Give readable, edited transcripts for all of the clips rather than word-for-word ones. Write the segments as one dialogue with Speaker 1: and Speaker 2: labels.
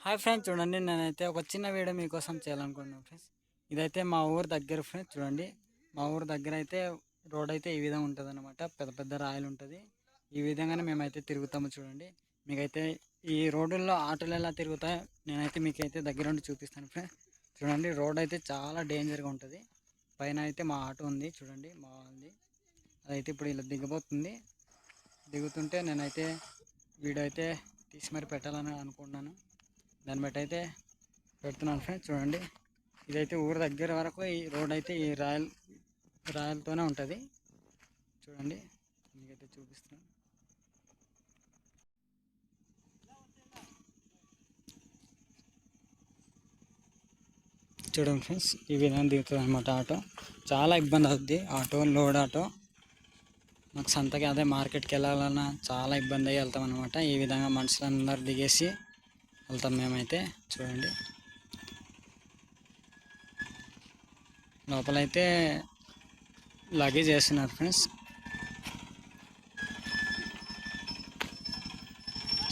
Speaker 1: Hi friends, చూడండి నేనైతే ఒక చిన్న వీడియో మీకోసం చేయాలనుకుంటున్నాను ఫ్రెండ్స్. ఇదైతే మా ఊరు దగ్గర ఫ్రెండ్స్. చూడండి, మా ఊరు దగ్గర అయితే రోడ్ అయితే ఈ విధంగా ఉంటుంది అనమాట. పెద్ద పెద్ద రాయలు ఉంటుంది. ఈ విధంగానే మేమైతే తిరుగుతాము. చూడండి, మీకైతే ఈ రోడ్డుల్లో ఆటోలు ఎలా తిరుగుతాయో నేనైతే మీకైతే దగ్గర ఉండి చూపిస్తాను ఫ్రెండ్స్. చూడండి, రోడ్ అయితే చాలా డేంజర్గా ఉంటుంది. పైన అయితే మా ఆటో ఉంది. చూడండి, మా వాళ్ళది అదైతే ఇప్పుడు ఇలా దిగబోతుంది. దిగుతుంటే నేనైతే వీడియో అయితే తీసి మరి పెట్టాలని అనుకుంటున్నాను. దాన్ని బట్టి అయితే పెడుతున్నాను ఫ్రెండ్స్. చూడండి, ఇదైతే ఊరు దగ్గర వరకు ఈ రోడ్ అయితే ఈ రాయలతోనే ఉంటుంది. చూడండి, మీకైతే చూపిస్తున్నాను. చూడండి ఫ్రెండ్స్, ఈ విధంగా దిగుతుంది అనమాట ఆటో. చాలా ఇబ్బంది అవుతుంది ఆటో, లోడ్ ఆటో. మాకు సంతకి అదే మార్కెట్కి వెళ్ళాలన్నా చాలా ఇబ్బంది అయ్యి వెళ్తాం అనమాట. ఈ విధంగా మనుషులందరూ దిగేసి వెళ్తాం మేమైతే. చూడండి, లోపలైతే లగేజ్ వేస్తున్నారు ఫ్రెండ్స్.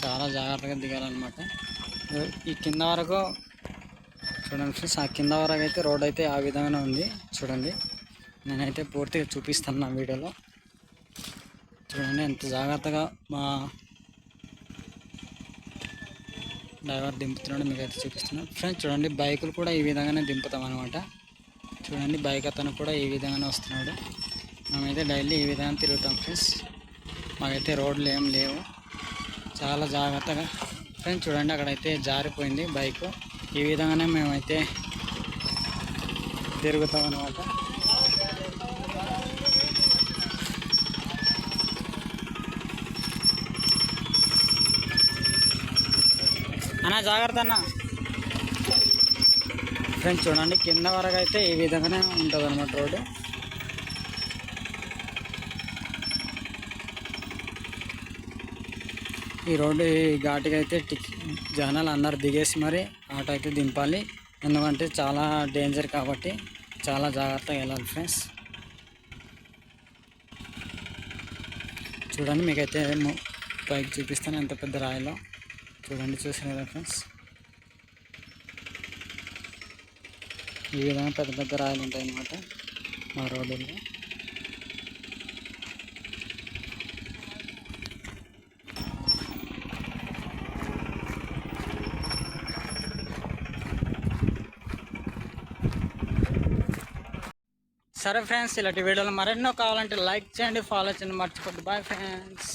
Speaker 1: చాలా జాగ్రత్తగా దిగాలన్నమాట. ఈ కింద వరకు చూడండి ఫ్రెండ్స్, ఆ కింద వరకు అయితే రోడ్ అయితే ఆ విధంగానే ఉంది. చూడండి, నేనైతే పూర్తిగా చూపిస్తాను నా వీడియోలో. చూడండి, ఎంత జాగ్రత్తగా మా డ్రైవర్ దింపుతున్నాడు మీకైతే చూపిస్తున్నాను ఫ్రెండ్స్. చూడండి, బైకులు కూడా ఈ విధంగానే దింపుతాం అనమాట. చూడండి, బైక్ అతను కూడా ఈ విధంగానే వస్తున్నాడు. మేమైతే డైలీ ఈ విధంగా తిరుగుతాం ఫ్రెండ్స్. మాకైతే రోడ్లు ఏం లేవు. చాలా జాగ్రత్తగా ఫ్రెండ్స్. చూడండి, అక్కడైతే జారిపోయింది బైక్. ఈ విధంగానే మేమైతే తిరుగుతాం అనమాట. అన్న జాగ్రత్త అన్న. ఫ్రెండ్స్, చూడండి, కింద వరకు అయితే ఈ విధంగానే ఉంటుంది అనమాట రోడ్డు. ఈ రోడ్డు ఈ ఘాటుగా అయితే జనాలు అందరు దిగేసి మరి ఆటో అయితే దింపాలి. ఎందుకంటే చాలా డేంజర్ కాబట్టి చాలా జాగ్రత్తగా వెళ్ళాలి ఫ్రెండ్స్. చూడండి, మీకైతే పైకి చూపిస్తాను ఎంత పెద్ద రాయిలో. చూడండి, చూసిన కదా ఫ్రెండ్స్, ఈ విధంగా పెద్ద పెద్ద రాయలు ఉంటాయి అన్నమాట మా రోడ్డులో. సరే ఫ్రెండ్స్, ఇలాంటి వీడియోలు మరెన్నో కావాలంటే లైక్ చేయండి, ఫాలో చేయండి, మర్చిపోద్దు. Bye friends.